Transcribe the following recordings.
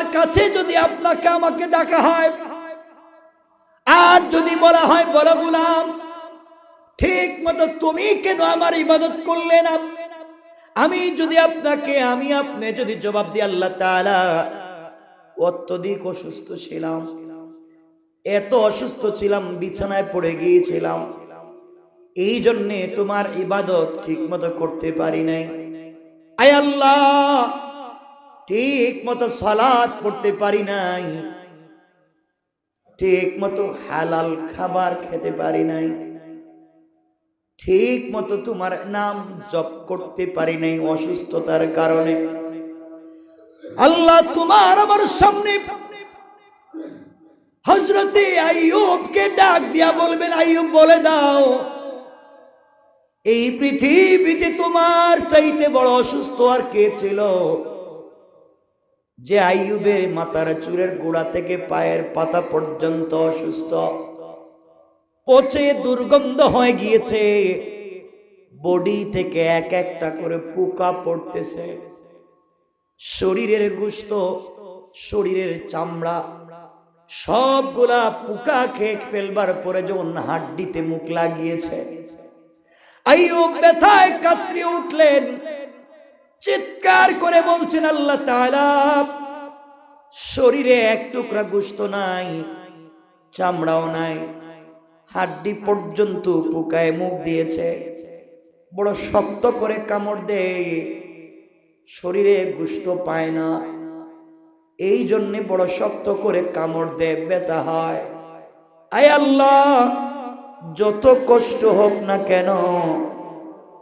আল্লাহর কাছে যদি আপনাকে আমাকে ডাকা হয়, আর যদি বলা হয় বলো গোলাম ঠিক মতো তুমি কেন আমার ইবাদত করলে না, আমি যদি আপনাকে আপনি যদি জবাব দিই আল্লাহ তাআলা অত্যধিক অসুস্থ ছিলাম, এত অসুস্থ ছিলাম বিছানায় পড়ে গিয়েছিলাম, এই জন্যে তোমার ইবাদত ঠিক মতো করতে পারি নাই। আয় আল্লাহ, ঠিক মতো সালাত পড়তে পারি নাই, ঠিক মতো হালাল খাবার খেতে পারি নাই, ঠিক মতো তোমার নাম জপ করতে পারি নাই অসুস্থতার কারণে। আল্লাহ তোমার আমার সামনে হযরতে আইয়ুবকে ডাক দিয়া বলবেন, আইয়ুব বলে দাও এই পৃথিবীতে তোমার চাইতে বড় অসুস্থ আর কে ছিল, যে আইয়ুবের মাথার চুলের গোড়া থেকে পায়ের পাতা পর্যন্ত অসুস্থ, পচে দুর্গন্ধ হয়ে গিয়েছে, বডি থেকে এক একটা করে পোকা পড়তেছে, শরীরের গোশত শরীরের চামড়া সবগুলা পোকা খেয়ে ফেলবার পরে যখন হাড্ডিতে মুখ লাগিয়েছে, আইয়ুব ব্যথায় কাতরে উঠলেন, চিৎকার করে বলছেন আল্লাহ তাআলা শরীরে এক টুকরা গোশত নাই, চামড়াও নাই, হাড্ডি পর্যন্ত পোকায় মুখ দিয়েছে, বড় শক্ত করে কামড় দেয়, শরীরে গোশত পায় না, এই জন্য বড় শক্ত করে কামড় দেয়, ব্যথা হয়। আয় আল্লাহ, যত কষ্ট হোক না কেন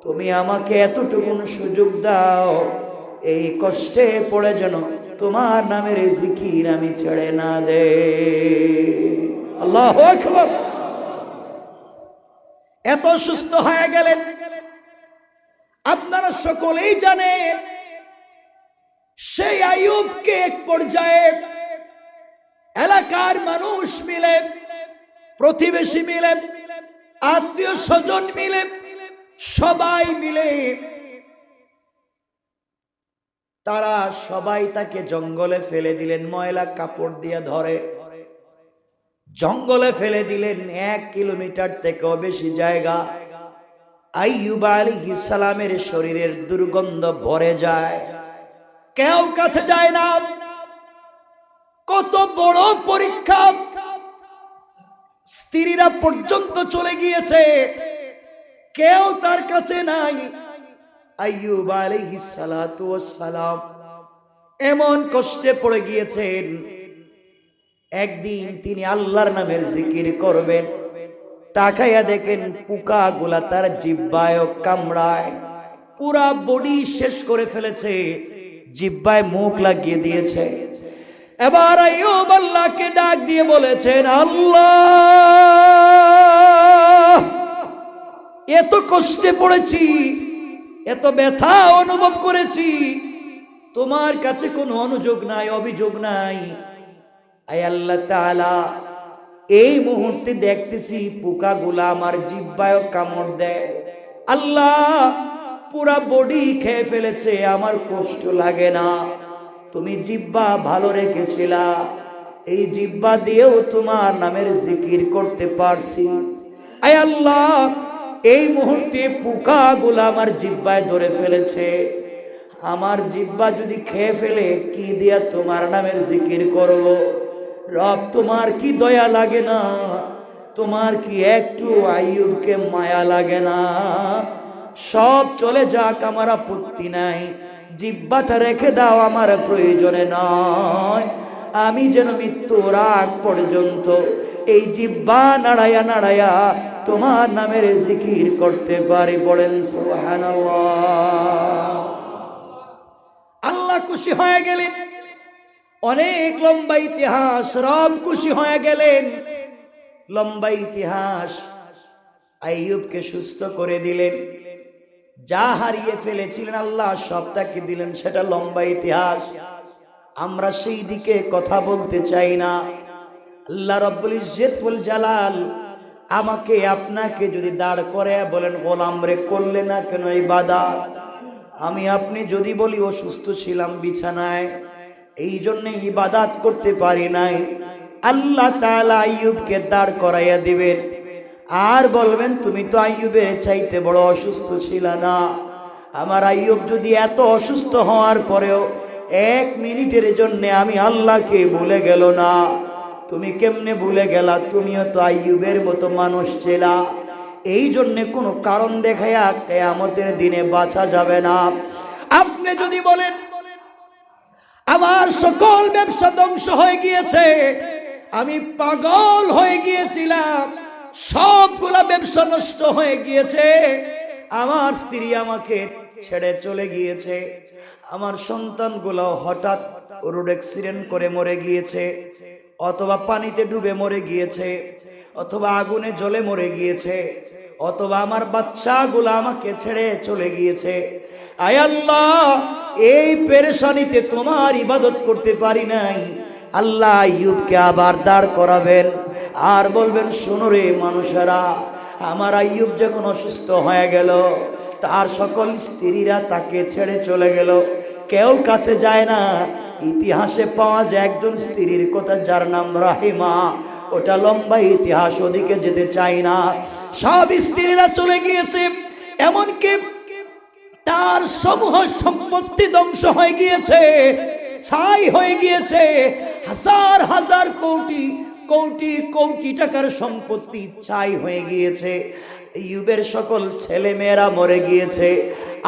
তুমি আমাকে এতটুকু সুযোগ দাও, এই কষ্টে পড়ে যেন তোমার নামের জিকির আমি ছেড়ে না দে। আল্লাহু আকবার। এত সুস্থ হয়ে গেলেন, আপনারা সকলেই জানেন সেই আইয়ুবকে এক পর্যায়ে এলাকার মানুষ মিলে, প্রতিবেশী মিলে, আত্মীয় স্বজন মিলে, সবাই মিলে তারা সবাই তাকে জঙ্গলে ফেলে দিলেন, ময়লা কাপড় দিয়ে ধরে জঙ্গলে ফেলে দিলেন। 1 কিলোমিটার থেকেও বেশি জায়গা আইয়ুব আলাইহিস সালামের শরীরের দুর্গন্ধ ভরে যায়, কেউ কাছে যায় না। কত বড় পরীক্ষা, স্ত্রীরা পর্যন্ত চলে গিয়েছে, কেউ তার কাছে নাই। আইয়ুব আলাইহিস সালাতু ওয়াস সালাম এমন কষ্টে পড়ে গিয়েছেন, একদিন তিনি আল্লাহর নামের জিকির করবেন, তাকাইয়া দেখেন পোকাগুলা তার জিহ্বায় কামড়ায়, পুরা বডি শেষ করে ফেলেছে, জিহ্বায় মুখ লাগিয়ে দিয়েছে। এবার আইয়ুব আল্লাহকে ডাক দিয়ে বলেছেন, আল্লাহ এত কষ্টে পড়েছি, এত ব্যথা অনুভব করেছি, তোমার কাছে কোনো অনুযোগ নাই, অভিযোগ নাই। আয় আল্লাহ তাআলা, এই মুহূর্তে দেখতেছি পোকাগুলা আমার জিহ্বায় কামড় দেয়, আল্লাহ পুরা বডি খেয়ে ফেলেছে, আমার কষ্ট লাগে না, তুমি জিহ্বা ভালো রেখেছিলা, এই জিহ্বা দিয়েও তোমার নামের জিকির করতে পারছি। আয় আল্লাহ, এই মুহূর্তে পোকাগুলা আমার জিহ্বায় ধরে ফেলেছে, আমার জিহ্বা যদি খেয়ে ফেলে কি দিয়া তোমার নামের জিকির করব? রব তোমার কি দয়া লাগে না? তোমার কি একটু আইয়ুবকে মায়া লাগে না? সব চলে যাক, আমার আপত্তি নাই, জিহ্বাটা রেখে দাও, আমার প্রয়োজনে নয়, আমি যেন মৃত্যুর আগ পর্যন্ত এই জিহ্বা নাড়ায়া নাড়ায়া তোমার নামের জিকির করতে পারি। বলেন সুবহানাল্লাহ। আল্লাহ খুশি হয়ে গেলেন, অনেক লম্বা ইতিহাস, রব খুশি হয়ে গেলেন, লম্বা ইতিহাস। আইয়ুবকে সুস্থ করে দিলেন, যা হারিয়ে ফেলেছিলেন আল্লাহ সব তাকে দিলেন, সেটা লম্বা ইতিহাস, আমরা সেই দিকে কথা বলতে চাই না। আল্লাহ রাব্বুল ইজ্জত ওয়াল জালাল আমাকে আপনাকে যদি দাঁড় করে বলেন, গোলাম রে করলে না কেন ইবাদত, আমি আপনি যদি বলি অসুস্থ ছিলাম বিছানায়, এই জন্য ইবাদত করতে পারি নাই। আল্লাহ তাআলা আইয়ুবকে দাঁড় করাইয়া দিবেন আর বলবেন তুমি তো আইয়ুবের চাইতে বড় অসুস্থ ছিলা না। আমার আইয়ুব যদি এত অসুস্থ হওয়ার পরেও 1 মিনিটের জন্য আমি আল্লাহকে ভুলে গেল না, তুমি কেমনে ভুলে গেলা? তুমিও তো আইয়ুবের মতো মানুষ ছিলা। এই জন্যে কোনো কারণ দেখাইয়া কিয়ামতের দিনে বাঁচা যাবে না। আপনি যদি বলেন আমার সকল ব্যবসা ধ্বংস হয়ে গিয়েছে, আমি পাগল হয়ে গিয়েছিলাম, সবগুলা ব্যবসা নষ্ট হয়ে গিয়েছে, আমার স্ত্রী আমাকে ছেড়ে চলে গিয়েছে, আমার সন্তানগুলো হঠাৎ রোড অ্যাক্সিডেন্ট করে মরে গিয়েছে, অথবা পানিতে ডুবে মরে গিয়েছে, অথবা আগুনে জ্বলে মরে গিয়েছে, অথবা আমার বাচ্চাগুলো আমাকে ছেড়ে চলে গিয়েছে, আয় আল্লাহ এই পেরেশানিতে তোমার ইবাদত করতে পারি নাই। আল্লাহ আইয়ুবকে আবার দাঁড় করাবেন আর বলবেন শোনো রে মানুষেরা, আমার আইয়ুব যখন অসুস্থ হয়ে গেল, তার সকল স্ত্রীরা তাকে ছেড়ে চলে গেল, কেউ কাছে যায় না। ইতিহাসে পাওয়া যায় একজন স্ত্রীর কথা, যার নাম রাহিমা। ওটা লম্বা ইতিহাস, ওদিকে যেতে চাই না। সব স্ত্রীরা চলে গিয়েছে, এমনকি তার সমূহ সম্পত্তি ধ্বংস হয়ে গিয়েছে, ছাই হয়ে গিয়েছে। হাজার হাজার কোটি কোটি কোটি টাকার সম্পত্তি ছাই হয়ে গিয়েছে। আইয়ুবের সকল ছেলে মেয়েরা মরে গিয়েছে,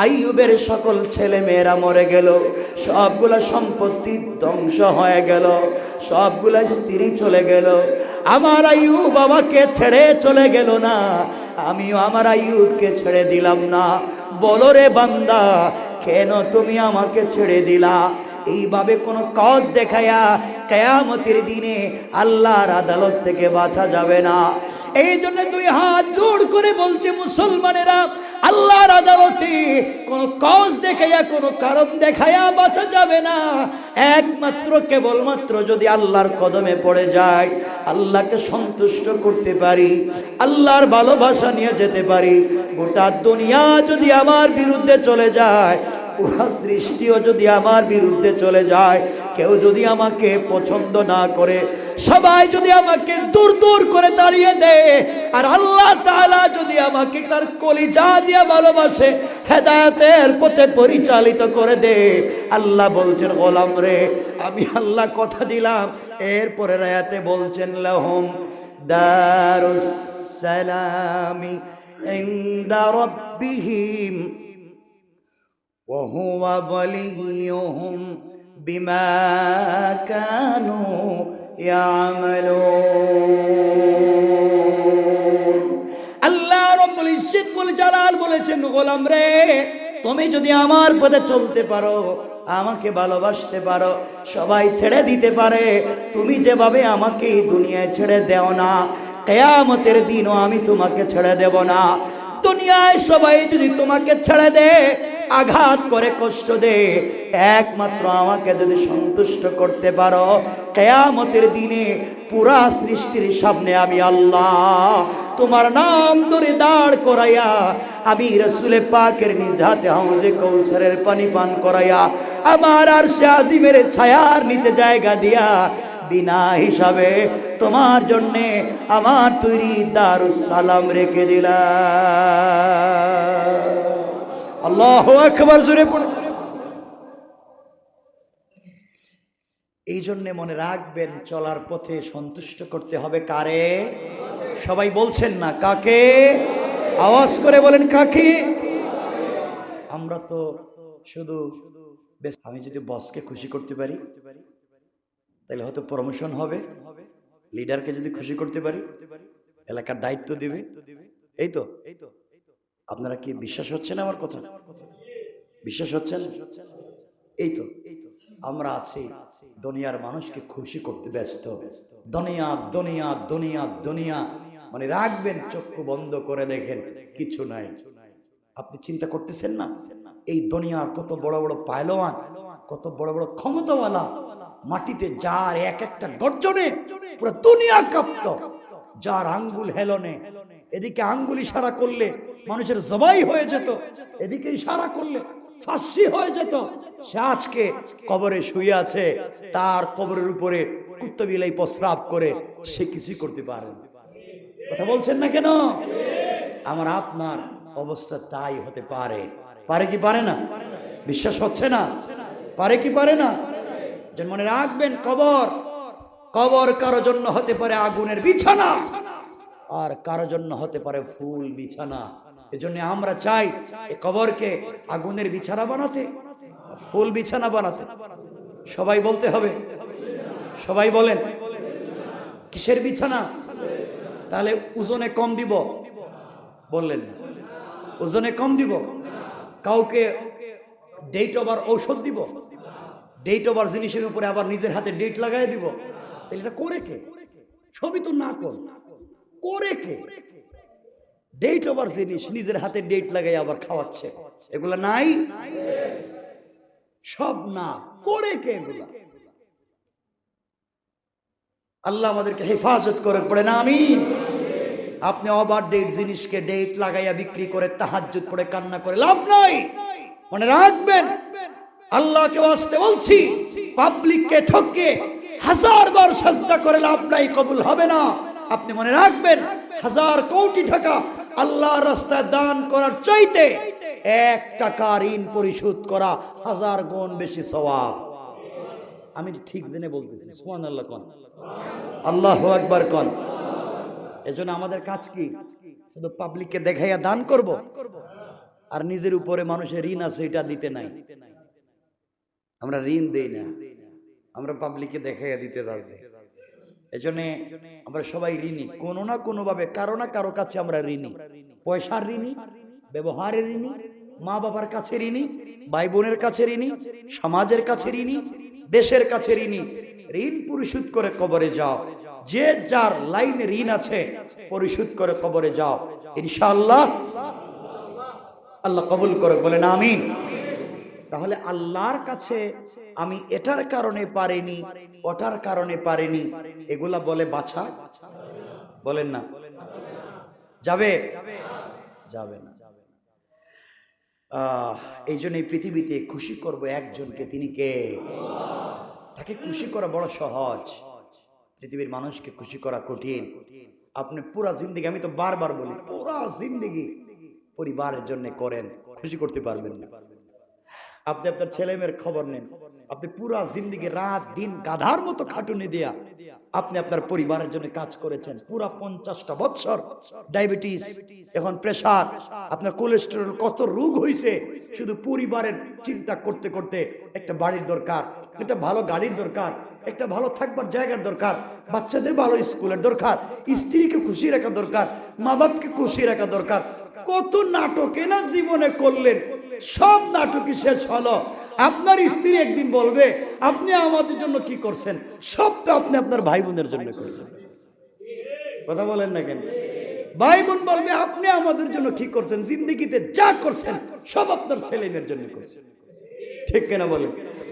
আইয়ুবের সকল ছেলে মেয়েরা মরে গেল, সবগুলা সম্পত্তি ধ্বংস হয়ে গেল, সবগুলা স্ত্রী চলে গেল। আমার আইয়ুব বাবাকে ছেড়ে চলে গেল না, আমিও আমার আইয়ুবকে ছেড়ে দিলাম না। বলো রে বান্দা, কেন তুমি আমাকে ছেড়ে দিলা? এইভাবে কোনো কাজ দেখায়া কিয়ামতের দিনে আল্লাহর আদালত থেকে বাঁচা যাবে না। এই জন্য 2 হাত জোড় করে বলছে মুসলমানেরা, আল্লাহর আদালতে কোনো কাজ দেখায়া কোনো কারণ দেখায়া বাঁচা যাবে না। একমাত্র কেবলমাত্র যদি আল্লাহর কদমে পড়ে যায়, আল্লাহকে সন্তুষ্ট করতে পারি, আল্লাহর ভালোবাসা নিয়ে যেতে পারি। গোটা দুনিয়া যদি আমার বিরুদ্ধে চলে যায়, পুরা সৃষ্টিও যদি আমার বিরুদ্ধে চলে যায়, কেউ যদি আমাকে পছন্দ না করে, সবাই যদি আমাকে দূর দূর করে তাড়িয়ে দেয়, আর আল্লাহ তাআলা যদি আমাকে তার কলিজা দিয়ে ভালোবাসে, হেদায়েতের পথে পরিচালিত করে দে, আল্লাহ বলছেন গোলাম রে, আমি আল্লাহ কথা দিলাম। এরপরে আয়াতে বলছেন লাহুম দারুস সালামি ইনদা রাব্বিহিম وهو وليهم بما كانوا يعملون। আল্লাহ রাব্বুল ইজ্জত ওয়াল জালাল বলেছেন গোলাম রে, তুমি যদি আমার পথে চলতে পারো, আমাকে ভালোবাসতে পারো, সবাই ছেড়ে দিতে পারে, তুমি যেভাবে আমাকে এই দুনিয়ায় ছেড়ে দেও না, কিয়ামতের দিনও আমি তোমাকে ছেড়ে দেব না। দুনিয়ায় সবাই যদি তোমাকে ছেড়ে দে, আঘাত করে কষ্ট দে, একমাত্র আমাকে যদি সন্তুষ্ট করতে পারো, কিয়ামতের দিনে পুরা সৃষ্টির সামনে আমি আল্লাহ তোমার নাম ধরে দাঁড় করাইয়া, আমি রাসূলে পাকের নিজ হাতে হাউজে কৌসারের পানি পান করাইয়া, আমার আরশে আজিমের ছায়ার নিচে জায়গা দিয়া, বিনা হিসাবে তোমার জন্যে আমার তৈরি দারুস সালাম রেখে দিলাম। আল্লাহু আকবার, জোরে পড়ে। এই জন্য মনে রাখবেন, চলার পথে সন্তুষ্ট করতে হবে কারে? সবাই বলছেন না কাকে? আওয়াজ করে বলেন কাকে? আমরা তো শুধু আমি যদি বসকে খুশি করতে পারি তাহলে হয়তো প্রমোশন হবে, লিডারকে যদি খুশি করতে পারি এলাকার দায়িত্ব দিবে, এই তো। আপনারা কি বিশ্বাস হচ্ছে না আমার কথা? বিশ্বাস হচ্ছে না? এই তো আমরা আছি দুনিয়ার মানুষকে খুশি করতে ব্যস্ত। দুনিয়া দুনিয়া দুনিয়া দুনিয়া, মানে রাখবেন, চক্ষু বন্ধ করে দেখেন কিছু নাই। আপনি চিন্তা করতেছেন না এই দুনিয়ার কত বড় বড় পায়লোয়ান, কত বড় বড় ক্ষমতাওয়ালা, মাটিতে যার এক একটা গর্জনে পুরো দুনিয়া কাঁপত, যার আঙ্গুল হেলনে, এদিকে আঙ্গুল ইশারা করলে মানুষের জবাই হয়ে যেত, এদিকে ইশারা করলে ফাঁসি হয়ে যেত, সে আজকে কবরে শুয়ে আছে, তার কবরের উপরে কুত্তা বিলাই প্রস্রাব করে, সে কিছুই করতে পারে না। কথা বলছেন না কেন? আমার আপনার অবস্থা তাই হতে পারে। পারে কি পারে না? বিশ্বাস হচ্ছে না? পারে কি পারে না? যেন মনে রাখবেন, কবর কবর কারো জন্য হতে পারে আগুনের বিছানা, আর কারো জন্য হতে পারে ফুল বিছানা। এজন্য আমরা চাই এই কবরকে আগুনের বিছানা বানাতে, ফুল বিছানা বানাতে। সবাই বলতে হবে, সবাই বলেন। কিসের বিছানা? তাহলে ওজনে কম দিব? বললেন না। ওজনে কম দিব? কাউকে ডেট ওভার ঔষধ দিব? ডেট ওভার জিনিসের উপরে আবার নিজের হাতে ডেট লাগাই দিব? এটা করে কে? সবই তো না করে কে? ডেট ওভার জিনিস নিজের হাতে ডেট লাগাই আবার খাওয়াচ্ছে, এগুলা নাই? সব না, করে কে এগুলা? আল্লাহ আমাদেরকে হেফাজত করে, পড়ে না আমিন। আপনি ওভার ডেট জিনিসকে ডেট লাগাইয়া বিক্রি করে তাহাজ্জুদ পড়ে কান্না করে লাভ নাই। মনে রাখবেন, আল্লাহকে ওয়াস্তে বলছি, পাবলিককে ঠকে 1000 বার সাজদা করে লাভ নাই, কবুল হবে না। আপনি মনে রাখবেন, 1000 কোটি টাকা আল্লাহর রাস্তায় দান করার চাইতে 1 টাকা ঋণ পরিশোধ করা 1000 গুণ বেশি সওয়াব। আমি ঠিক জেনে বলতেছি, সুবহানাল্লাহ কোন, আল্লাহু আকবার কোন। এজন্য আমাদের কাজ কি? শুধু পাবলিককে দেখাইয়া দান করব, আর নিজের উপরে মানুষের ঋণ আছে এটা দিতে নাই। আমরা ঋণ দেই না, আমরা পাবলিককে দেখাইয়া দিতে রাজি। এজন্য আমরা সবাই ঋণী, কোনো না কোনো ভাবে কারো না কারো কাছে আমরা ঋণী। পয়সার ঋণী, ব্যবহারের ঋণী, মা বাবার কাছে ঋণী, ভাই বোনের কাছে ঋণী, সমাজের কাছে ঋণী, দেশের কাছে ঋণী। ঋণ পরিশোধ করে কবরে যাও। যে যার লাইনে ঋণ আছে পরিশোধ করে কবরে যাও, ইনশাআল্লাহ আল্লাহ কবুল করে, বলেন আমিন। তাহলে আল্লাহর কাছে আমি এটার কারণে পারিনি, ওটার কারণে পারিনি, এগুলা বলে বাছা? বলেন না, যাবে? যাবে না। এই জন্য এই পৃথিবীতে খুশি করব একজনকে, তিনি কে? তাকে খুশি করা বড় সহজ, পৃথিবীর মানুষকে খুশি করা কঠিন। আপনি পুরা জিন্দেগি, আমি তো বারবার বলি, পুরা জিন্দেগি পরিবারের জন্য করেন, খুশি করতে পারবেন না। আপনি আপনার ছেলে মেয়ের খবর নেন, আপনি পুরা জিন্দেগি রাত দিন গাধার মতো খাটুনি দিয়া আপনি আপনার পরিবারের জন্য কাজ করেছেন, পুরা 50টা বছর। ডায়াবেটিস, এখন প্রেসার, আপনার কোলেস্টেরল, কত রোগ হয়েছে, শুধু পরিবারের চিন্তা করতে করতে। একটা বাড়ির দরকার, একটা ভালো গাড়ির দরকার, একটা ভালো থাকবার জায়গার দরকার, বাচ্চাদের ভালো স্কুলের দরকার, স্ত্রীকে খুশি রাখা দরকার, মা বাপকে খুশি রাখা দরকার। কত নাটকে না জীবনে করলেন, সব নাটকই শেষ হলো। আপনার স্ত্রী একদিন বলবে, আপনি আমাদের জন্য কি করছেন? সব তো আপনি আপনার ভাই বোনের জন্য করছেন। কথা বলেন না কেন? ভাই বোন বলবে, আপনি আমাদের জন্য কি করছেন? জিন্দগিতে যা করছেন সব আপনার ছেলে মেয়ের জন্য করছেন। ঠিক কেনা বলেন?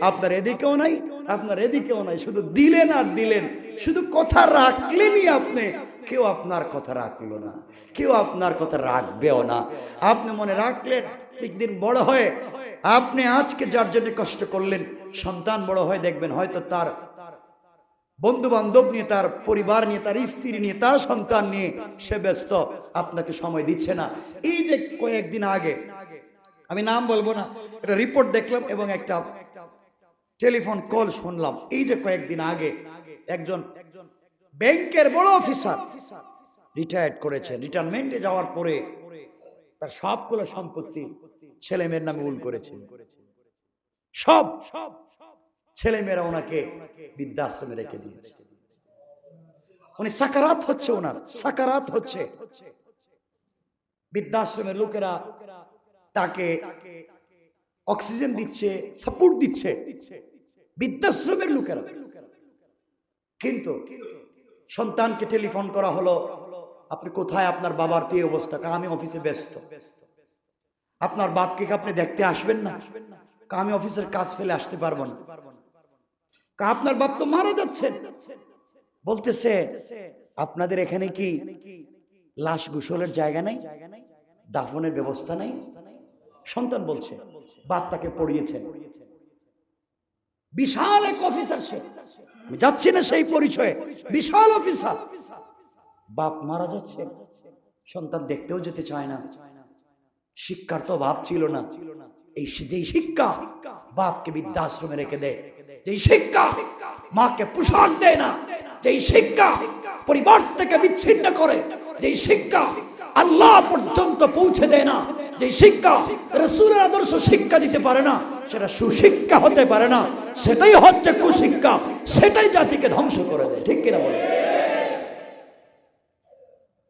আপনার এদিকেও নাই, আপনার এদিকেও নাই, শুধু দিলেন আর দিলেন। শুধু কথা রাখলেনই আপনি, কেউ আপনার কথা রাখলো না, কেউ আপনার কথা রাখবেও না। আপনি মনে রাখলেন, একদিন বড় হয়ে আপনি আজকে যার জন্য কষ্ট করলেন, সন্তান বড় হয়ে দেখবেন হয়তো তার বন্ধু বান্ধব নিয়ে, তার পরিবার নিয়ে, তার স্ত্রী নিয়ে, তার সন্তান নিয়ে সে ব্যস্ত, আপনাকে সময় দিচ্ছে না। এই যে কয়েকদিন আগে, আমি নাম বলবো না, একটা রিপোর্ট দেখলাম এবং একটা টেলিফোন কল শুনলাম। এই যে কয়েকদিন আগে একজন ব্যাংকের বড় অফিসার রিটায়ার্ড করেছেন, রিটায়ারমেন্টে যাওয়ার পরে তার সবগুলো সম্পত্তি ছেলে মেয়ের নামে উল করেছে। সব ছেলে মেয়েরা ওনাকে বৃদ্ধাশ্রমে রেখে দিয়েছে। উনি সাকারাত হচ্ছে, ওনার সাকারাত হচ্ছে। বৃদ্ধাশ্রমের লোকেরা তাকে অক্সিজেন দিচ্ছে, সাপোর্ট দিচ্ছে, বৃদ্ধাশ্রমের লোকেরা। কিন্তু সন্তানকে টেলিফোন করা হলো, আপনি কোথায়? আপনার বাবার তো এই অবস্থা। আমি অফিসে ব্যস্ত। আপনার বাপকে আপনি দেখতে আসবেন না? আমি অফিসের কাজ ফেলে আসতে পারবো না। আপনার বাপ তো মারা যাচ্ছেন। বলতেছে, আপনাদের এখানে কি লাশ গোসলের জায়গা নাই? দাফনের ব্যবস্থা নাই? সন্তান বলছে বাপ তাকে পড়িয়েছেন, বিশাল এক অফিসার, সে যাচ্ছে না সেই পরিচয়ে, বিশাল অফিসার। বাপ মারা যাচ্ছে, সন্তান দেখতেও যেতে চায় না। শিক্ষার তো বাপ ছিল না। এই যেই শিক্ষা বাপকে বৃদ্ধাশ্রমে রেখে দেয়, যেই শিক্ষা মাকে পোশাক দেয় না, যেই শিক্ষা পরিবার থেকে বিচ্ছিন্ন করে, যেই শিক্ষা আল্লাহ পর্যন্ত পৌঁছে দেয় না, যেই শিক্ষা রাসূলের আদর্শ শিক্ষা দিতে পারে না, সেটা সুশিক্ষা হতে পারে না, সেটাই হচ্ছে কুশিক্ষা, সেটাই জাতিকে ধ্বংস করে দেয়। ঠিক কিনা বলে?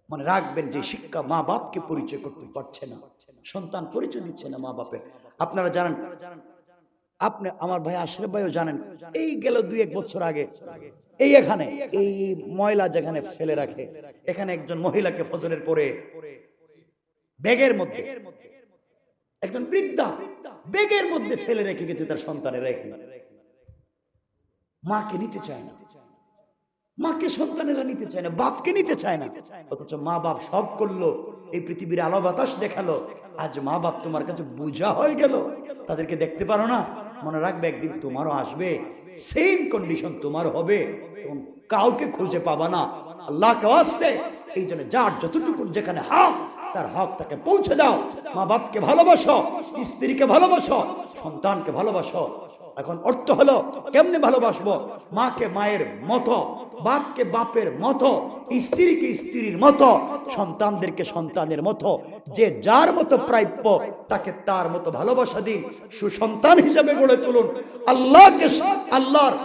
মনে রাখবেন, যে শিক্ষা মা বাপকে পরিচয় করতে পারছে না, সন্তান পরিচয় দিচ্ছে না মা বাপের। আপনারা জানেন, আপনি আমার ভাই আশরাফ ভাইও জানেন, এই গেল 2-1 বছর আগে এই এখানে এই ময়লা যেখানে ফেলে রাখে, এখানে একজন মহিলাকে ফজরের পরে ব্যাগের মধ্যে, একজন বৃদ্ধা ব্যাগের মধ্যে ফেলে রেখে গেছে তার সন্তানের। মাকে নিতে চায় না, মাকে সন্তানেরা নিতে চায় না, বাপকে নিতে চায় না। অথচ মা বাপ সব করলো, এই পৃথিবীর আলো বাতাস দেখালো, আজ মা বাপ তোমার কাছে বোঝা হয়ে গেল, তাদেরকে দেখতে পারো না। মনে রাখবে, একদিন তোমারও আসবে, সেম কন্ডিশন তোমারও হবে, তখন কাউকে খুঁজে পাবা না। আল্লাহকে ওয়াস্তে এই জন্য যার যতটুকু যেখানে হক, তার হক তাকে পৌঁছে দাও। মা বাপকে ভালোবাসো, স্ত্রীকে ভালোবাসো, সন্তানকে ভালোবাসো। এখন অর্থ হলো কেমনে ভালোবাসবো? মাকে মায়ের মতো, বাপকে বাপের মতো, স্ত্রীকে স্ত্রীর মতো, সন্তানদেরকে সন্তানের মতো, যে যার মতো প্রাপ্য তাকে তার মতো ভালোবাসা দিন, সুসন্তান হিসেবে গড়ে তুলুন। আল্লাহকে, আল্লাহর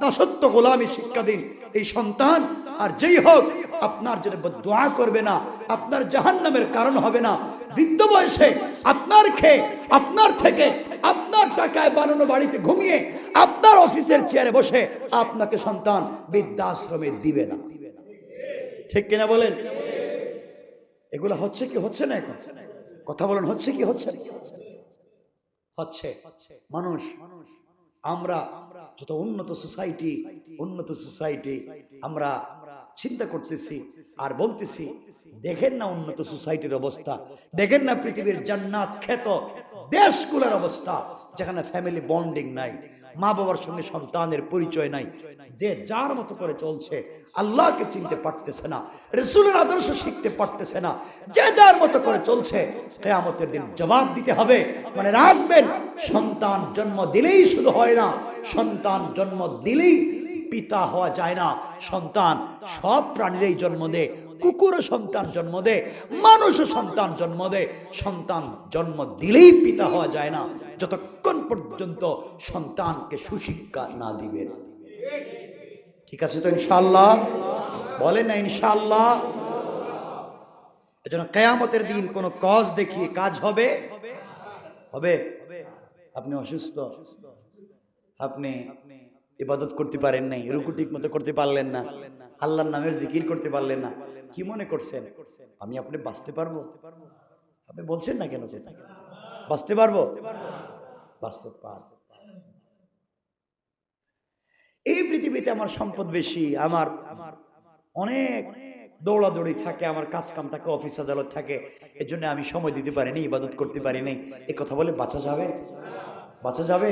দাসত্ব গোলামি শিক্ষা দিন এই সন্তান। আর যেই হোক আপনার জন্য দোয়া করবে না, আপনার জাহান্নামের কারণ হবে না। বৃদ্ধ বয়সে আপনার খেয়ে, আপনার থেকে, আপনার টাকায় বানানো বাড়িতে ঘুমিয়ে, আপনার অফিসের চেয়ারে বসে আপনাকে সন্তান বৃদ্ধাশ্রমে দিবে না। ঠিক কিনা বলেন? এগুলো হচ্ছে কি হচ্ছে না? এখন কথা বলেন, হচ্ছে কি হচ্ছে না? হচ্ছে। মানুষ, আমরা যত উন্নত সোসাইটি আমরা চিন্তা করতেছি আর বলতেছি, দেখেন না উন্নত সোসাইটির অবস্থা, দেখেন না পৃথিবীর জান্নাত খ্যাত দেশগুলোর অবস্থা, যেখানে ফ্যামিলি বন্ডিং নাই, মা বাবার সঙ্গে সন্তানের পরিচয় নাই, যে যার মতো করে চলছে, আল্লাহকে চিনতে পারতেছে না, রাসূলের আদর্শ শিখতে পারতেছে না, যে যার মতো করে চলছে, কিয়ামতের দিন জবাব দিতে হবে। মানে রাখবেন, সন্তান জন্ম দিলেই শুধু হয় না, সন্তান জন্ম দিলেই পিতা হওয়া যায় না। সন্তান সব প্রাণীরই জন্ম দেয়, কুকুরও সন্তান জন্ম দেয়, মানুষও সন্তান জন্ম দেয়। সন্তান জন্ম দিলেই পিতা হওয়া যায় না, যতক্ষণ পর্যন্ত সন্তানকে সুশিক্ষা না দিবেন। ঠিক আছে তো ইনশাআল্লাহ? বলেন না ইনশাআল্লাহ? এজন্য কিয়ামতের দিন কোন কাজ দেখিয়ে কাজ হবে হবে? আপনি অসুস্থ, আপনি ইবাদত করতে পারেন নাই, রুকু ঠিক মতো করতে পারলেন না, আল্লাহর নামের জিকির করতে পারলেন না, কি মনে করছেন আমি আপনি বাঁচতে পারবো? আপনি বলছেন না কেন সেটা? বাঁচতে পারবো? বাঁচতে পারবো। এই পৃথিবীতে আমার সম্পদ বেশি, আমার অনেক দৌড়াদৌড়ি থাকে, আমার কাজ কাম থাকে, অফিস আদালত থাকে, এজন্য আমি সময় দিতে পারিনি, ইবাদত করতে পারিনি। এই কথা বলে বাঁচা যাবে? বাঁচা যাবে?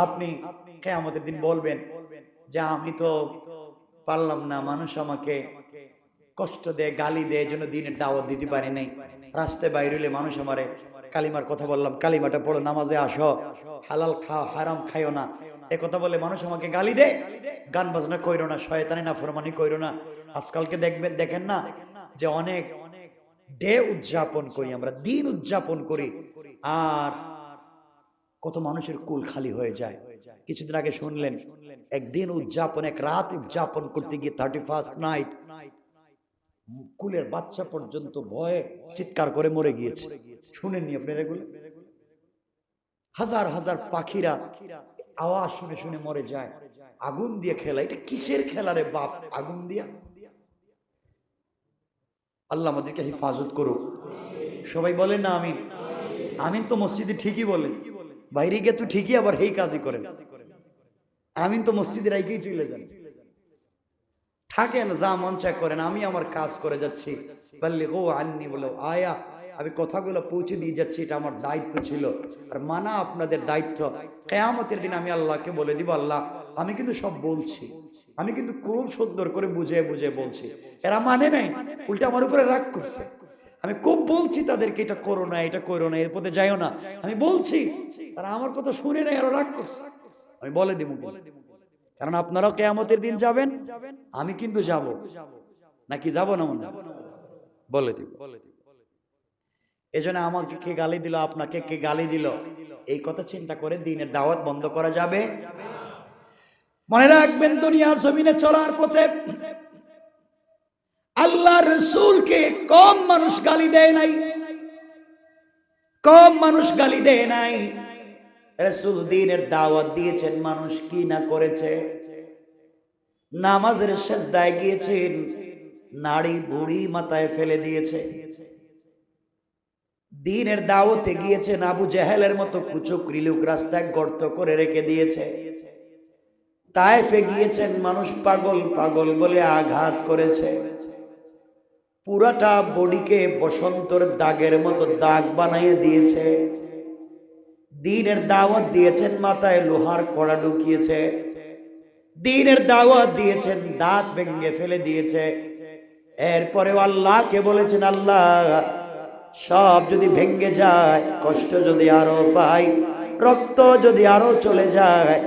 আপনি কিয়ামতের দিন বলবেন যে আমি তো পারলাম না, মানুষ আমাকে কষ্ট দেয়, গালি দেয়, এজন্য দিনের দাওয়াত দিতে পারি নাই। রাস্তায় বাইরে হলে মানুষ আমারে কালিমার কথা বললাম, কালিমাটা পড়ো, নামাজে আসো, হালাল খাও, হারাম খাইও না, এ কথা বলে মানুষ আমাকে গালি দেয়। গান বাজনা কইরো না, শয়তানি নাফরমানি কইরো না। আজকালকে দেখেন না যে অনেক ডে উদযাপন করি আমরা, দিন উদযাপন করি, আর কত মানুষের কুল খালি হয়ে যায়। কিছুদিন আগে শুনলেন একদিন উদযাপন, এক রাত উদযাপন করতে গিয়ে 31st নাইট কুলের বাচ্চা পর্যন্ত ভয়ে চিৎকার করে মরে গিয়েছে। শুনেননি আপনারা এগুলো? হাজার হাজার পাখিরা আওয়াজ শুনে শুনে মরে যায়। আগুন দিয়ে খেলা, এটা কিসের খেলা রে বাপ? আগুন দিয়া। আল্লাহ আমাদেরকে হেফাজত করুক। সবাই বলেন না আমিন? আমিন তো মসজিদে ঠিকই বলে, বাইরে গিয়ে তো ঠিকই আবার এই কাজই করেন। আমিন তো মসজিদের আইকেই চলে যান, থাকেন যা মন চায় করেন, আমি আমার কাজ করে যাচ্ছি। বাল্লিগু আন্নি বলে আয়া, আমি কথাগুলো পৌঁছে দিয়ে যাচ্ছি, এটা আমার দায়িত্ব ছিল, আর মানা আপনাদের দায়িত্ব। কিয়ামতের দিন আমি আল্লাহকে বলে দিব, আল্লাহ আমি কিন্তু সব বলছি, আমি কিন্তু খুব সুন্দর করে বুঝে বুঝে বলছি, এরা মানে নাই, উল্টা আমার উপরে রাগ করছে। আমি খুব বলছি তাদেরকে এটা করো না, এটা করো না, এর পথে যাইও না, আমি বলছি, তারা আমার কথা শুনে নাই, আরো রাগ করছে। আমি বলে দিব, কারণ আপনারাও কিয়ামতের দিন যাবেন, আমি কিন্তু যাব, নাকি যাব না? বলে দিব। এজন্য আমাকে কে গালি দিল, আপনাকে কে গালি দিল, এই কথা চিন্তা করে দ্বীনের দাওয়াত বন্ধ করা যাবে? মনে রাখবেন, দুনিয়ার জমিনে চলার পথে আল্লাহর রাসূলকে কম মানুষ গালি দেয় নাই, কম মানুষ গালি দেয় নাই। রাসূল দ্বীনের দাওয়াত দিয়েছেন, মানুষ কি না করেছে। নামাজের সিজদায় গিয়েছেন, নাড়ি বুড়ি মাথায় ফেলে দিয়েছে। দ্বীনের দাওয়াতে গিয়েছেন, আবু জেহেলের মতো কুচক্রী লোক রাস্তায় গর্ত করে রেখে দিয়েছে। তায়েফে গিয়েছেন, মানুষ পাগল পাগল বলে আঘাত করেছে, পুরাটা বডিকে বসন্তর দাগের মতো দাগ বানিয়ে দিয়েছে। দ্বীনের দাওয়াত দিয়েছেন, মাথায় লোহার কড়া ঢুকিয়েছে। দ্বীনের দাওয়াত দিয়েছেন, দাঁত ভেঙে ফেলে দিয়েছে। এরপরে আল্লাহকে বলেছেন, আল্লাহ সব যদি ভেঙে যায়, কষ্ট যদি আরো পাই, রক্ত যদি আরো চলে যায়,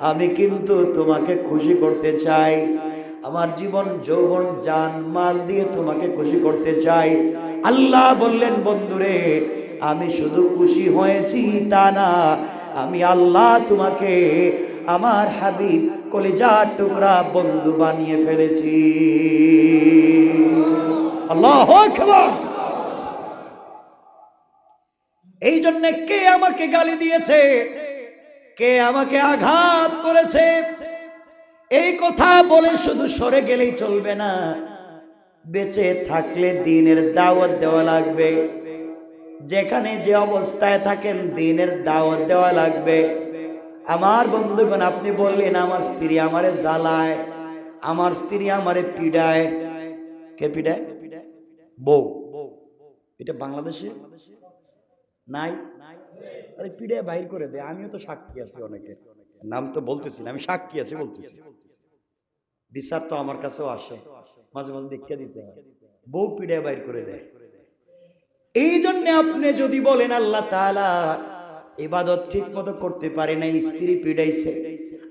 আমি কিন্তু তোমাকে খুশি করতে চাই, আমার জীবন যৌবন জান মাল দিয়ে তোমাকে খুশি করতে চাই। আল্লাহ বললেন, বন্ধুরে আমি শুধু খুশি হয়েছি তা না, আমি আল্লাহ তোমাকে আমার হাবিব কলিজার টুকরা বন্ধু বানিয়ে ফেলেছি। আল্লাহু আকবার। এই জন্য কে আমাকে গালি দিয়েছে, কে আমাকে আঘাত করেছে, এই কথা বলে শুধু সরে গেলেই চলবে না, বেঁচে থাকলে দ্বীনের দাওয়াত দেওয়া লাগবে। যেখানে যে অবস্থায় থাকেন দ্বীনের দাওয়াত দেওয়া লাগবে। আমার বন্ধুগণ, আপনি বললেন আমার স্ত্রী আমারে জ্বালায়, আমার স্ত্রী আমারে পিডায়। কে পিডায়? বউ। এটা বাংলাদেশে নাই? আরে পিডায় বাইর করে দেয়। আমিও তো সাক্ষী আছি, অনেকের নাম তো বলতেছি না, আমি সাক্ষী আছি বলতেছি। বিচার তো আমার কাছেও আসে, মাঝে মাঝে দেখতে দিতে হয়, বউ পিডায় বাইর করে দেয়। এই জন্য আপনি যদি বলেন আল্লাহ তাআলা ইবাদত ঠিক মতো করতে পারে না, স্ত্রী পিডাইছে,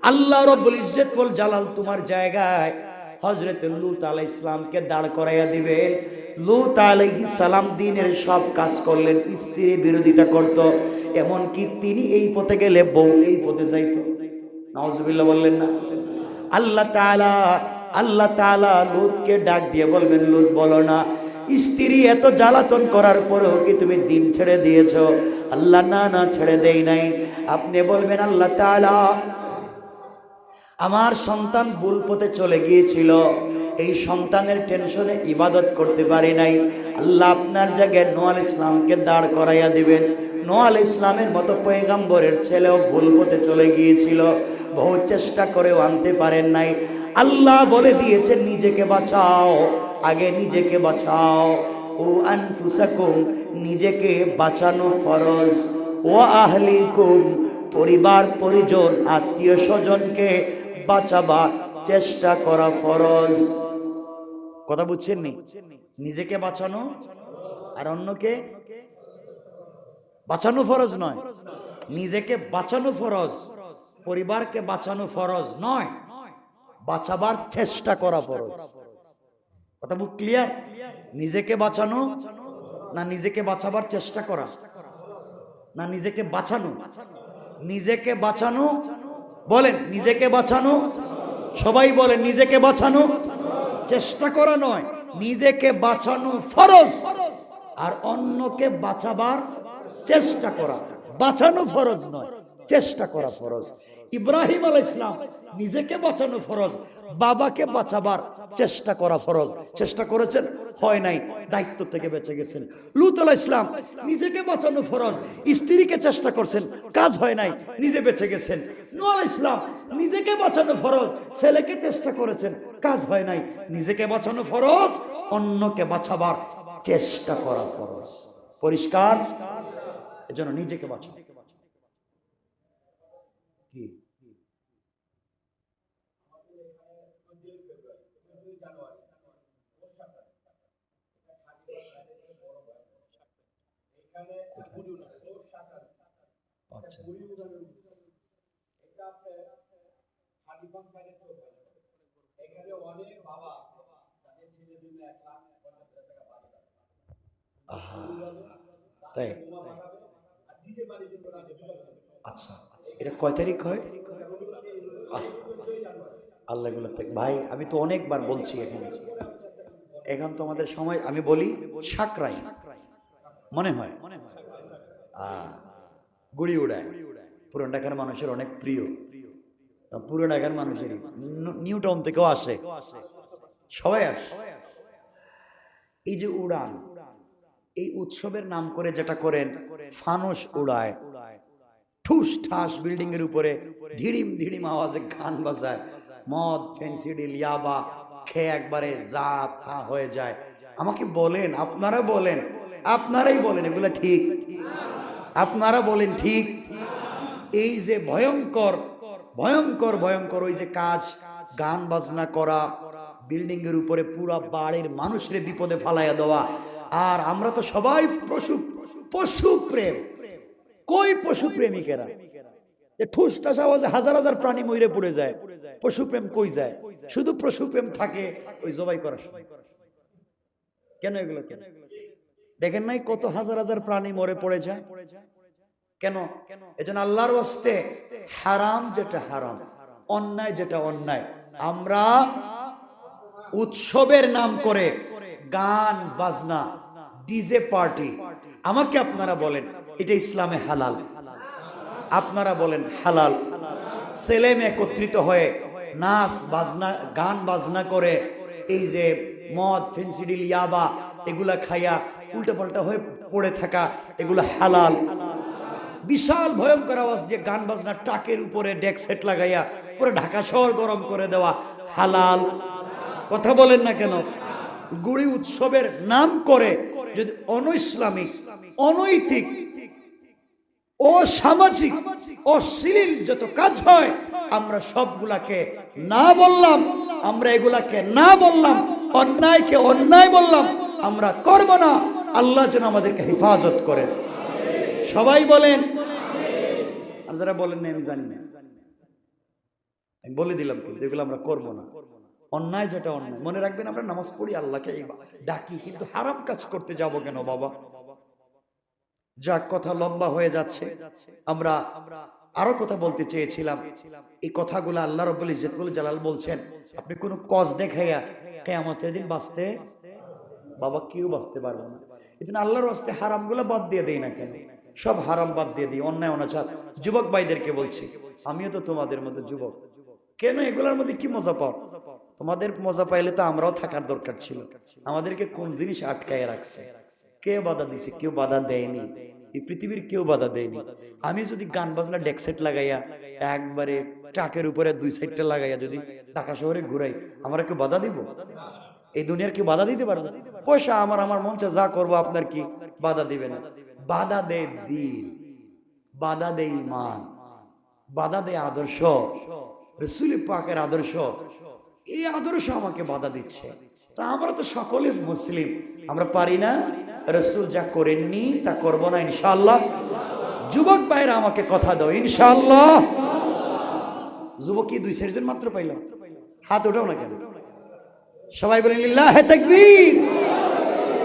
আল্লাহ রাব্বুল ইজ্জত ওয়াল জালাল তোমার জায়গায় হযরত লূত আলাইহিস সালামকে দাঁড় করাইয়া দিবেন। লূত আলাইহিস সালাম দ্বীনের সব কাজ করলেন, স্ত্রী বিরোধিতা করত, এমন কি তিনি এই পথে গেলে বউ এই পথে যাইতো। নাউজুবিল্লাহ বললেন না? আল্লাহ তাআলা লূতকে ডাক দিয়ে বলবেন, লূত বলো না, স্ত্রী এত জ্বালাতন করার পরেও কি তুমি দ্বীন ছেড়ে দিয়েছো? আল্লাহ না না, ছেড়ে দেই নাই। আপনি বলবেন, আল্লাহ তাআলা আমার সন্তান ভুল পথে চলে গিয়েছিল, এই সন্তানের টেনশনে ইবাদত করতে পারি নাই, আল্লাহ আপনার জায়গায় নূহ আলাইহিস সালামকে দাঁড় করাইয়া দিবেন। নূহ আলাইহিস সালামের মতো পয়গম্বরের ছেলেও ভুল পথে চলে গিয়েছিল, বহু চেষ্টা করেও আনতে পারেন নাই। আল্লাহ বলে দিয়েছেন নিজেকে বাঁচাও, আগে নিজেকে বাঁচাও। ও আনফুসাকুম, নিজেকে বাঁচানো ফরজ, ও আহলিকুম, পরিবার পরিজন আত্মীয় স্বজনকে বাঁচাবার চেষ্টা করা ফরজ। কথা বুঝছেন নি? নিজেকে বাঁচানো আর অন্যকে বাঁচানো ফরজ নয়, নিজেকে বাঁচানো ফরজ, পরিবারকে বাঁচানো ফরজ নয়, বাঁচাবার চেষ্টা করা ফরজ। কথা বুঝ ক্লিয়ার? নিজেকে বাঁচানো না নিজেকে বাঁচাবার চেষ্টা করা, না নিজেকে বাঁচানো? নিজেকে বাঁচানো, বলেন নিজেকে বাঁচানো, সবাই বলেন নিজেকে বাঁচানো, চেষ্টা করা নয়, নিজেকে বাঁচানো ফরজ, আর অন্যকে বাঁচাবার চেষ্টা করা। বাঁচানো ফরজ নয়, চেষ্টা করা ফরজ। ইব্রাহিম আলাইহিস সালাম নিজেকে বাঁচানো ফরজ, বাবাকে বাঁচাবার চেষ্টা করা ফরজ। চেষ্টা করেছেন, হয় নাই, দায়িত্ব থেকে বেঁচে গেছেন। লূত আলাইহিস সালাম নিজেকে বাঁচানো ফরজ, স্ত্রীকে চেষ্টা করছেন, কাজ হয় নাই, নিজে বেঁচে গেছেন। নূহ আলাইহিস সালাম নিজেকে বাঁচানো ফরজ, ছেলেকে চেষ্টা করেছেন, কাজ হয় নাই, নিজেকে বাঁচানো ফরজ, অন্যকে বাঁচাবার চেষ্টা করা ফরজ। পরিষ্কার, এজন্য নিজেকে বাঁচাও। কি আচ্ছা, আহা, তাই, আচ্ছা, এটা কয় তারিখ হয়? আহ, আল্লাহ এগুলো থেকে ভাই, আমি তো অনেকবার বলছি এখানে, এখন তো আমাদের সময়, আমি বলি সাকরাই মনে হয়, গুড়ি উড়ায় পুরান ঢাকার মানুষের অনেক প্রিয়, পুরান ঢাকার মানুষের, নিউ টাউন থেকেও আসে, সবাই আসে। এই যে উড়ান, এই উৎসবের নাম করে যেটা করেন, ফানুস উড়ায়, ঠুস ঠাস বিল্ডিং এর উপরে ধিড়িম ধিড়িম আওয়াজে গান বাজায়, মদ ফেন্সিডিল ইয়াবা খেয়ে একবারে যা তা হয়ে যায়। আমাকে বলেন, আপনারা বলেন, আপনারাই বলেন এগুলা ঠিক? আপনারা বলেন ঠিক? এই যে ভয়ঙ্কর ভয়ঙ্কর ভয়ঙ্কর ওই যে কাজ, গান বাজনা করা, বিল্ডিং এর উপরে পুরা বাড়ির মানুষের বিপদে ফালাইয়া দেওয়া, আর আমরা তো সবাই পশু পশু প্রেম, কই পশু প্রেমিকেরা, ঠুস ঠাস আওয়াজে হাজার হাজার প্রাণী মরে পড়ে যায়, পশু প্রেম কই যায়? শুধু পশু প্রেম থাকে ওই জবাই করার সময়। কেন এগুলো? কেন দেখেন নাই কত হাজার হাজার প্রাণী মরে পড়ে যায়? কেন? এজন্য আল্লাহর ওয়াস্তে হারাম যেটা হারাম, অন্যায় যেটা অন্যায়, আমরা উৎসবের নাম করে গান বাজনা, ডিজে পার্টি, আমাকে আপনারা বলেন এটা ইসলামে হালাল? আপনারা বলেন হালাল? ছেলে মেয়ে একত্রিত হয়ে নাচ বাজনা, গান বাজনা করে, এই যে মদ ফেন্সিডিল ইয়াবা এগুলা খাইয়া উল্টা পাল্টা হয়ে পড়ে থাকা, এগুলা হালাল? বিশাল ভয়ঙ্কর আওয়াজ দিয়ে গান বাজনা, ট্রাকের উপরে ডেক সেট লাগাইয়া পুরো ঢাকা শহর গরম করে দেওয়া, হালাল? কথা বলেন না কেন? গুড়ি উৎসবের নাম করে যদি অনৈসলামিক, অনৈতিক, অসামাজিক, অশ্লীল যত কাজ হয়, আমরা সবগুলাকে না বললাম, আমরা এগুলাকে না বললাম, অন্যায়কে অন্যায় বললাম, আমরা করব না। আল্লাহ যেন আমাদেরকে হেফাজত করেন, সবাই বলেন। আর যারা বলেন না আমি জানি না, আমি বলে দিলাম, কিন্তু এগুলো আমরা করব না। অন্যায় যেটা অন্যায়, মনে রাখবেন আমরা নামাজ পড়ি, আল্লাহকে ডাকি, কিন্তু হারাম কাজ করতে যাব কেন বাবা? যাক, কথা লম্বা হয়ে যাচ্ছে, আমরা আরো কথা বলতে চেয়েছিলাম। এই কথাগুলো আল্লাহ রাব্বুল ইজ্জতুল জালাল বলছেন, আপনি কোন কজ দেখাইয়া কিয়ামতের দিন বাঁচতে, বাবা কেউ বাঁচতে পারবে না। এজন্য আল্লাহর ওয়াস্তে হারামগুলো বাদ দিয়ে দেই না কেন? সব হারাম বাদ দিয়ে দিই, অন্যায় অনাচার। যুবক ভাইদেরকে বলছি, আমিও তো তোমাদের মতো যুবক, কেন এগুলোর মধ্যে কি মজা পাও? তোমাদের মজা পাইলে তো আমরাও থাকার দরকার ছিল। আমাদেরকে কোন জিনিস আটকায় রাখছে? কে বাধা দিছে? কেউ বাধা দেয়নি, এই পৃথিবীর কেউ বাধা দেয়নি। আমি যদি গান বাজনা ডেক সেট লাগাইয়া একবারে ট্রাকের উপরে দুই সাইডটা লাগাইয়া যদি ঢাকা শহরে ঘুরাই, আমরা কেউ বাধা দিব? এই দুনিয়ার কি বাধা দিতে পারবে? পয়সা আমার মন চায় যা করবো, আপনার কি বাধা দিবে না? বাধা দেয় দিল, বাধা দেয় ইমান, বাধা দেয় আদর্শ, রাসূল পাকের আদর্শ। এই আদর্শ আমাকে বাধা দিচ্ছে। তা আমরা তো সকলে মুসলিম, আমরা পারি না রাসূল যা করেননি তা করব না ইনশাআল্লাহ। যুবক ভাইরা আমাকে কথা দাও ইনশাআল্লাহ। যুবক কি 2-4 জন মাত্র পাইলাম? হাত ওঠাও না কেন? সবাই বলেন লিল্লাহি তাকবীর।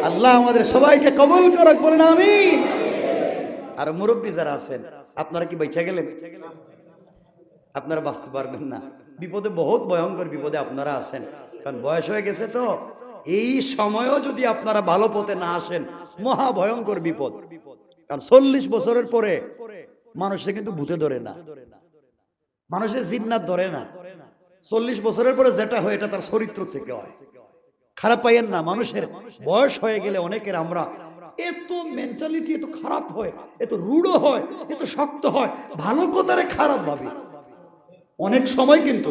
আল্লাহ আমাদের সবাইকে কবুল করুক, বলেন আমিন। আর মুরব্বী যারা আছেন, আপনারা কি বেঁচে গেলেন? আপনারা বাঁচতে পারবেন না, বিপদে, বহুত ভয়ঙ্কর বিপদে আপনারা আছেন, কারণ বয়স হয়ে গেছে তো। এই সময়ও যদি আপনারা ভালো পথে না আসেন, মহা ভয়ঙ্কর বিপদ। কারণ 40 বছরের পরে মানুষে কিন্তু ভূতে ধরে না, মানুষের জিন্নাত ধরে না। 40 বছরের পরে যেটা হয় এটা তার চরিত্র থেকে হয়। খারাপ পাইয়েন না, মানুষের বয়স হয়ে গেলে অনেকের আমরা এত মেন্টালিটি এত খারাপ হয়, এত রূঢ় হয়, এত শক্ত হয়, ভালো কথারে খারাপ ভাবে। অনেক সময় কিন্তু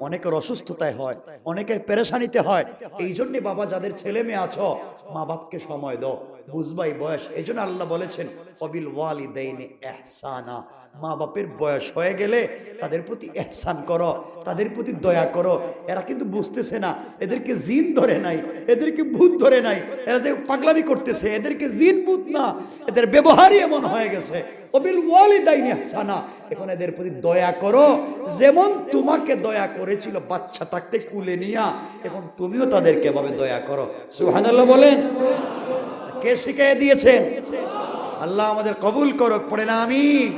অনেকের অসুস্থতায় হয়, অনেকের পেরেশানিতে হয়। এই জন্য বাবা, যাদের ছেলে মেয়ে আছো, মা বাপকে সময় দাও, বুঝবাই বয়স। এই জন্য আল্লাহ বলেছেন অবিল ওয়ালিদাইনি ইহসানা, মা বাপের বয়স হয়ে গেলে তাদের প্রতি ইহসান করো, তাদের প্রতি দয়া করো। এরা কিন্তু বুঝতেছে না, এদেরকে জিন ধরে নাই, এদেরকে ভূত ধরে নাই, এরা যে পাগলামি করতেছে, এদেরকে জিন ভূত না, এদের ব্যবহারই এমন হয়ে গেছে। অবিল ওয়ালিদাইনি ইহসানা, এখন এদের প্রতি দয়া করো, যেমন তোমাকে দয়া করেছিল বাচ্চা থাকতে কুলে নিয়া, এখন তুমিও তাদেরকে এভাবে দয়া করো। সুবহানাল্লাহ বলেন। কে শিখিয়ে দিয়েছেন? আল্লাহ আমাদের কবুল করুক, পড়েন আমিন।